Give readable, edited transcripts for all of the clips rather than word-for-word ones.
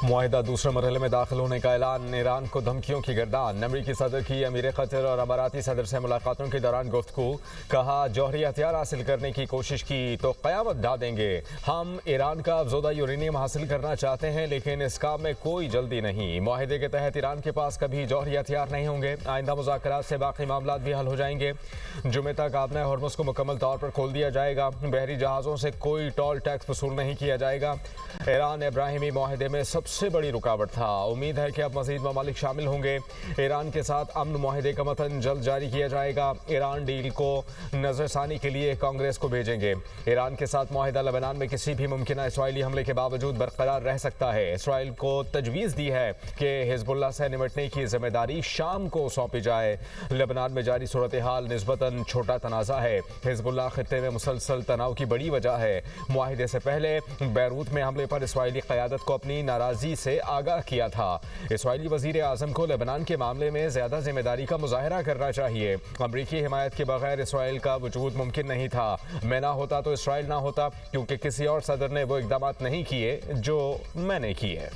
मुआहिदा दूसरे मरहले में दाखिल होने का ऐलान, ईरान को धमकियों की गर्दान। अमरीकी सदर की अमीर कतर और अमाराती सदर से मुलाकातों के दौरान गुफ्तगू। कहा, जौहरी हथियार हासिल करने की कोशिश की तो क़यामत ढा देंगे। हम ईरान का अफज़ोदा यूरेनियम हासिल करना चाहते हैं, लेकिन इस काम में कोई जल्दी नहीं। मुआहिदे के तहत ईरान के पास कभी जौहरी हथियार नहीं होंगे। आइंदा मुज़ाकरात से बाकी मामला भी हल हो जाएंगे। जुमे तक आबना हॉर्मुज़ को मुकम्मल तौर पर खोल दिया जाएगा। बहरी जहाज़ों से कोई टोल टैक्स वसूल नहीं किया जाएगा। ईरान इब्राहिमी मुआहिदे में सबसे बड़ी रुकावट था। उम्मीद है कि अब मज़ीद ममालिक शामिल होंगे। ईरान के साथ अमन मुआहिदे का मतन जल्द जारी किया जाएगा। ईरान डील को नजरसानी के लिए कांग्रेस को भेजेंगे। ईरान के साथ मुआहिदा लेबनान में किसी भी मुमकिन इसराइली हमले के बावजूद बरकरार रह सकता है। इसराइल को तजवीज़ दी है कि हिजबुल्लाह से निपटने की जिम्मेदारी शाम को सौंपी जाए। लेबनान में जारी सूरत हाल निस्बतन छोटा तनाज़ा है। हिजबुल्लाह खित्ते में मुसलसल तनाव की बड़ी वजह है। मुआहिदे से पहले बैरूत में हमले पर इसराइली क़यादत को अपनी नाराज़गी से आगाह किया था। इसराइली वज़ीर आज़म को लेबनान के मामले में ज़्यादा जिम्मेदारी का मुज़ाहरा करना चाहिए। अमरीकी हिमायत के बगैर इसराइल का वजूद मुमकिन नहीं था। मैं ना होता तो इसराइल ना होता, क्योंकि किसी और सदर ने वो इक़दाम नहीं किए जो मैंने किए।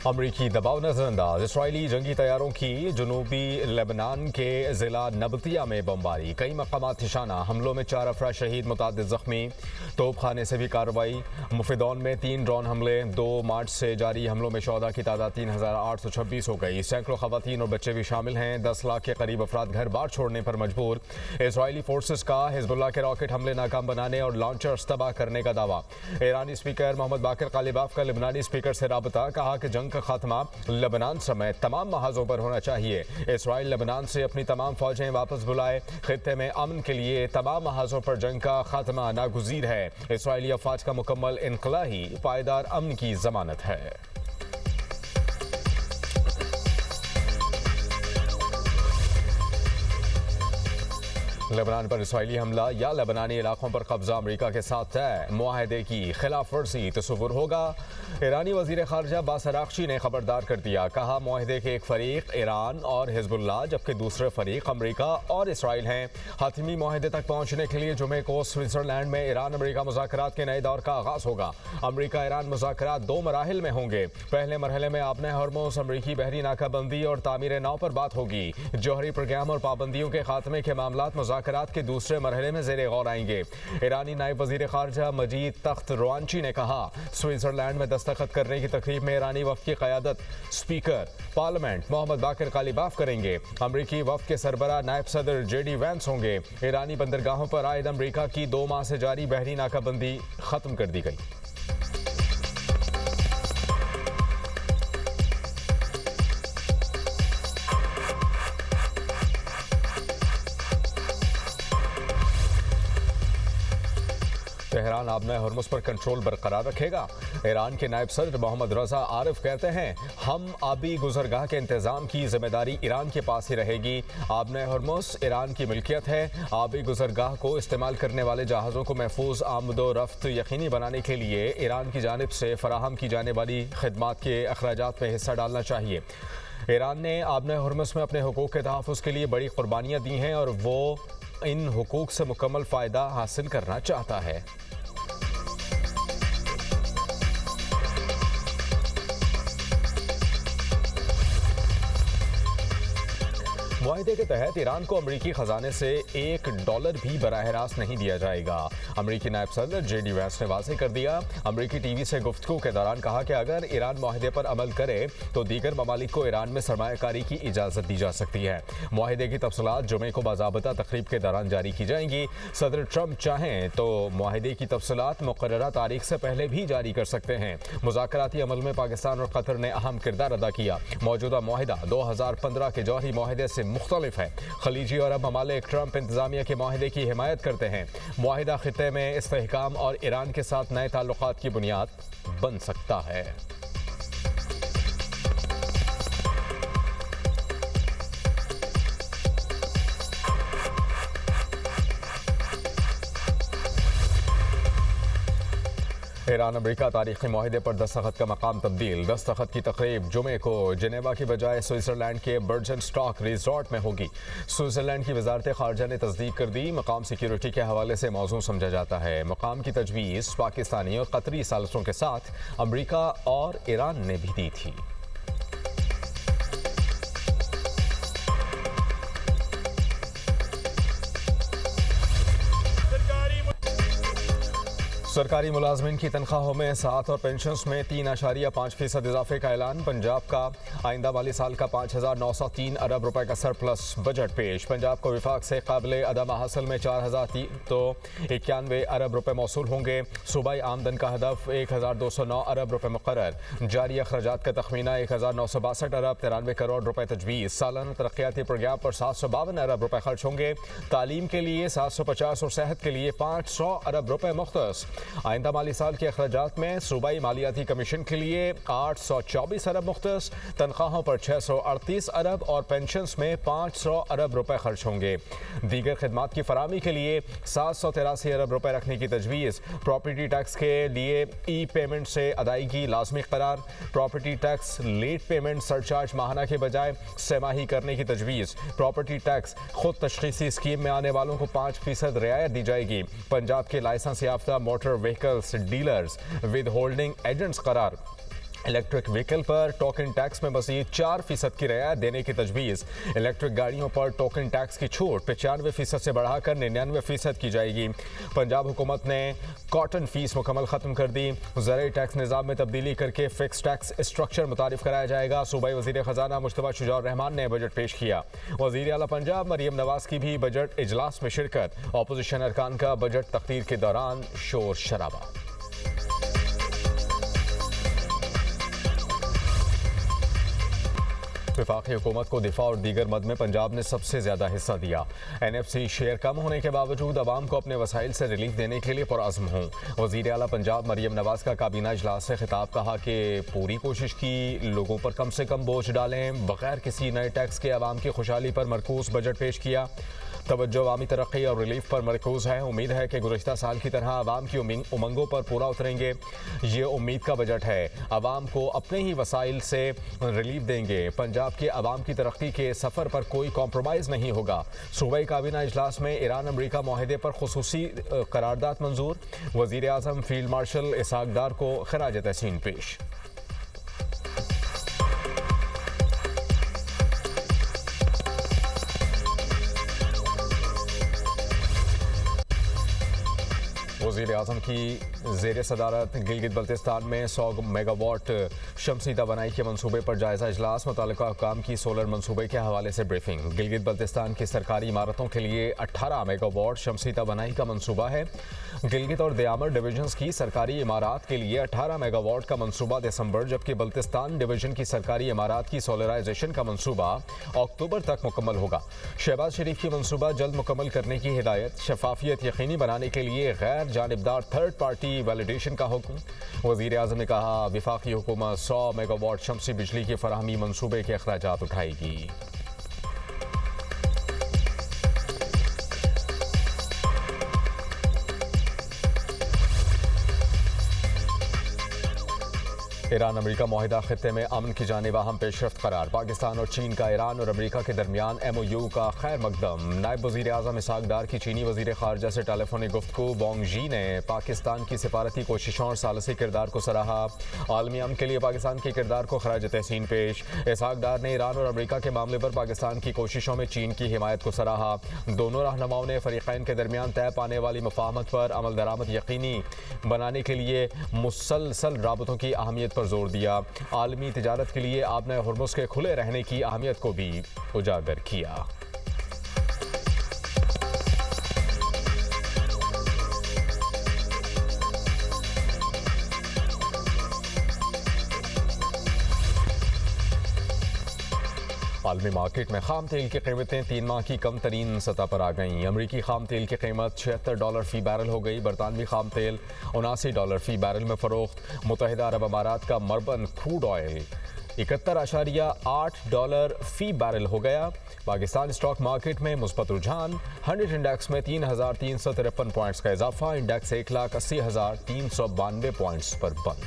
अमरीकी दबाव नजरअंदाज, इसराइली जंगी तैयारों की जनूबी लेबनान के ज़िला नबतिया में बमबारी। कई मकामात निशाना। हमलों में 4 अफराद शहीद, मुतादिद जख्मी। तोपखाने से भी कार्रवाई। मुफिदौन में 3 ड्रोन हमले। 2 मार्च से जारी हमलों में शोहदा की तादाद 3826 हो गई। सैकड़ों खवातीन और बच्चे भी शामिल हैं। 10 लाख के करीब अफराद घर बार छोड़ने पर मजबूर। इसराइली फोर्सेस का हिजबुल्लाह के रॉकेट हमले नाकाम बनाने और लॉन्चर्स तबाह करने का दावा। ईरानी स्पीकर मोहम्मद बाकिर कालिबाफ का लेबनानी स्पीकर से राबता। कहा कि जंग का खात्मा लेबनान समेत तमाम महाजों पर होना चाहिए। इसराइल लेबनान से अपनी तमाम फौजें वापस बुलाए। खित्ते में अमन के लिए तमाम महाजों पर जंग का खात्मा नागुज़ीर है। इसराइली अफवाज का मुकम्मल इनखला ही पायदार अमन की जमानत है। लेबनान पर इसराइली हमला या लेबनानी इलाकों पर कब्जा अमरीका के साथ तय। मुआहदे की खिलाफ वर्जी तस्वुर होगा। ईरानी वज़ीर ख़ारजा अब्बास अराग़ची ने खबरदार कर दिया। कहा, मुआहदे के एक फ़रीक ईरान और हिजबुल्लाह, जबकि दूसरे फ़रीक अमरीका और इसराइल हैं। हतमी मुआहदे तक पहुँचने के लिए जुमे को स्विट्ज़रलैंड में ईरान अमरीका मुज़ाकरात के नए दौर का आगाज़ होगा। अमरीका ईरान मुज़ाकरात 2 मराहिल में होंगे। पहले मरहले में आबना हॉर्मुज़, अमरीकी बहरी नाकाबंदी और तामीर नाव पर बात होगी। जौहरी प्रोग्राम और पाबंदियों के खात्मे के मामलात मुज़ाकरात के दूसरे मरहले में ज़ेरे गौर आएंगे। ईरानी नायब वज़ीर ख़ारजा मजीद तख्त रवानची ने कहा, स्विट्ज़रलैंड में दस्तखत करने की तकरीब में ईरानी वफ़द की क़यादत स्पीकर पार्लियामेंट मोहम्मद बाकिर कालिबाफ करेंगे। अमरीकी वफ़द के सरबरा नायब सदर JD वैंस होंगे। ईरानी बंदरगाहों पर आयद अमरीका की 2 माह से जारी बहरी नाकाबंदी ख़त्म कर दी गई। तेहरान आबना हॉर्मुज़ पर कंट्रोल बरकरार रखेगा। ईरान के नायब सदर मोहम्मद रज़ा आरिफ कहते हैं, हम आबी गुजरगाह के इंतज़ाम की जिम्मेदारी ईरान के पास ही रहेगी। आबना हॉर्मुज़ ईरान की मिल्कियत है। आबी गुजरगाह को इस्तेमाल करने वाले जहाज़ों को महफूज आमदो रफ्त यकीनी बनाने के लिए ईरान की जानिब से फराहम की जाने वाली खदमात के अखराजात में हिस्सा डालना चाहिए। ईरान ने आबना हॉर्मुज़ में अपने हुकूक के तहफ़्फ़ुज़ के लिए बड़ी कुर्बानियाँ दी हैं और वो इन हुकूक से मुकम्मल फ़ायदा हासिल करना चाहता है। मुआहदे के तहत ईरान को अमरीकी खजाने से $1 भी बराह रास्त नहीं दिया जाएगा। अमरीकी नायब सदर JD वैंस ने वाज़ेह कर दिया। अमरीकी टीवी से गुफ्तगू के दौरान कहा कि अगर ईरान मुआहदे पर अमल करे तो दीगर ममालिक को ईरान में सरमायाकारी की इजाज़त दी जा सकती है। मुआहदे की तफसीलात जुमे को बाज़ाबता तकरीब के दौरान जारी की जाएंगी। सदर ट्रंप चाहें तो मुआहदे की तफसीलात मुक़र्ररा तारीख से पहले भी जारी कर सकते हैं। मुज़ाकराती अमल में पाकिस्तान और कतर ने अहम किरदार अदा किया। मौजूदा मुआहदा 2015 के जौहरी मुआहदे से मुख्तलिफ है। खलीजी और अरब ममालिक ट्रंप इंतजामिया के मुआहदे की हिमायत करते हैं। मुआहदा खित्ते में इस्तेहकाम और ईरान के साथ नए ताल्लुकात की बुनियाद बन सकता है। ईरान अमेरिका तारीखी माहिदे पर दस्तखत का मकाम तब्दील। दस्तखत की तकरीब जुमे को जेनेवा की बजाय स्विट्जरलैंड के बर्जन स्टॉक रिजॉर्ट में होगी। स्विट्जरलैंड की वजारत खारजा ने तस्दीक कर दी। मकाम सिक्योरिटी के हवाले से मौजूद समझा जाता है। मकाम की तजवीज़ पाकिस्तानी और कतरी सालसों के साथ अमेरिका और ईरान ने भी दी थी। सरकारी मुलाजमिन की तनख्वाहों में 7 और पेंशन में 3.5% इजाफे का ऐलान। पंजाब का आइंदा वाली साल का 5,903 अरब रुपए का सरप्लस बजट पेश। पंजाब को विफाक से काबिल अदम हासिल में 4,91 अरब रुपए मौसूल होंगे। सूबाई आमदन का हदफ 1,209 अरब रुपए मुकर्रर। जारी अखराजात का तखमीना 1,962 अरब 93 करोड़ रुपए तजवीज़। सालाना तरक्याती प्रोग्राम पर 752 अरब रुपए खर्च होंगे। तालीम के लिए 750 और सेहत के लिए 500 अरब रुपए मुख्तस। आइंदा माली साल के अखराजात में सूबाई मालियाती कमीशन के लिए 824 अरब मुख्तस, तनख्वाहों पर 638 अरब और पेंशन में 500 अरब रुपए खर्च होंगे। दीगर खिदमात की फराहमी के लिए 783 अरब रुपए रखने की तजवीज़। प्रॉपर्टी टैक्स के लिए ई पेमेंट से अदायगी लाजमी करार। Property tax late payment surcharge माहाना के बजाय सेमाही करने की तजवीज़। प्रॉपर्टी टैक्स खुद तशखीसी स्कीम में आने वालों को 5% रियायत दी जाएगी। पंजाब के लाइसेंस याफ्ता motor vehicles dealers withholding agents करार। इलेक्ट्रिक व्हीकल पर टोकन टैक्स में मज़ीद 4% की रियायत देने की तजवीज़। इलेक्ट्रिक गाड़ियों पर टोकन टैक्स की छूट 95% से बढ़ाकर 99% की जाएगी। पंजाब हुकूमत ने कॉटन फीस मुकम्मल ख़त्म कर दी। ज़राई टैक्स निज़ाम में तब्दीली करके फिक्स टैक्स स्ट्रक्चर मुतारिफ कराया जाएगा। सूबाई वज़ीर ख़जाना मुश्तबा शुजा रहमान ने बजट पेश किया। वज़ीर आला पंजाब मरियम नवाज़ की भी बजट इजलास में शिरकत। अपोजिशन अरकान का बजट तक़रीर के दौरान शोर शराबा। वफाकी हुकूमत को दिफा और दीगर मद में पंजाब ने सबसे ज़्यादा हिस्सा दिया। NFC शेयर कम होने के बावजूद आवाम को अपने वसाइल से रिलीफ देने के लिए पुरअज़्म हूँ। वज़ीर आला पंजाब मरियम नवाज़ का काबीना इजलास से खिताब। कहा कि पूरी कोशिश की लोगों पर कम से कम बोझ डालें। बगैर किसी नए टैक्स के आवाम की खुशहाली पर मरकूज़ बजट पेश किया। तवज्जो अवामी तरक्की और रिलीफ पर मरकूज़ है। उम्मीद है कि गुज़श्ता साल की तरह आवाम की उमंगों पर पूरा उतरेंगे। ये उम्मीद का बजट है। आवाम को अपने ही वसाइल से रिलीफ देंगे। पंजाब के आवाम की तरक्की के सफ़र पर कोई कॉम्प्रोमाइज़ नहीं होगा। सूबाई काबीना इजलास में ईरान अमेरिका माहिदे पर खुसूसी करारदाद मंजूर। वज़ीर आज़म फील्ड मार्शल इसहाक डार को खराज तहसीन पेश। वज़ीर आज़म की ज़ेर सदारत गिलगित बल्तिस्तान में 100 मेगावाट शमसी तवानाई के मनसूबे पर जायज़ा इजलास। मुतल्लिका हुकाम की सोलर मनसूबे के हवाले से ब्रीफिंग। गिलगित बल्तिस्तान की सरकारी इमारतों के लिए 18 मेगावाट शमसी तवानाई का मनसूबा है। गिलगित और दयामर डिवीजन्स की सरकारी इमारत के लिए 18 मेगावाट का मनसूबा दिसंबर, जबकि बल्तिस्तान डिवीजन की सरकारी इमारत की सोलराइजेशन का मनसूबा अक्टूबर तक मुकम्मल होगा। शहबाज शरीफ की मनसूबा जल्द मुकम्मल करने की हिदायत। शफाफियत यकीनी बनाने के लिए गैर जानिबदार थर्ड पार्टी वैलिडेशन का हुक्म। वज़ीर आज़म ने कहा विफाकी हुकूमत 100 मेगावाट शमसी बिजली की फराहमी मनसूबे के अखराजात उठाएगी। ईरान अमेरिका माहिदा खित्ते में अमन की जानिब अहम पेशरफ्त करार। पाकिस्तान और चीन का ईरान और अमेरिका के दरमियान MOU का खैर मकदम। नायब वज़ीर आज़म इसहाक डार की चीनी वज़ीर ख़ारजा से टेलीफोनिक गुफ्तगू। वांग यी ने पाकिस्तान की सिफारती कोशिशों और सालसी किरदार को सराहा। आलमी अमन के लिए पाकिस्तान के किरदार को खराज तहसीन पेश। इसहाक डार ने ईरान और अमेरिका के मामले पर पाकिस्तान की कोशिशों में चीन की हिमायत को सराहा। दोनों रहनुमाओं ने फ़रीक़ैन के दरमियान तय पाने वाली मुफ़ाहमत पर अमल दरामद यकीनी बनाने के लिए मुसलसल राबतों की अहमियत पर जोर दिया। आलमी तिजारत के लिए आबना हुर्मुज़ के खुले रहने की अहमियत को भी उजागर किया। आलमी मार्केट में खाम तेल की कीमतें 3 माह की कम तरीन सतह पर आ गईं। अमरीकी खाम तेल की कीमत $76 फी बैरल हो गई। बरतानवी खाम तेल $79 फी बैरल में फ़रोख्त। मुत्तहिदा अरब अमारात का मरबन क्रूड ऑयल $71.8 फी बैरल हो गया। पाकिस्तान स्टॉक मार्केट में मुस्बत रुझान। 100 इंडेक्स में 3,353 पॉइंट्स का इजाफा। इंडेक्स 1,80,392 पॉइंट्स पर बंद।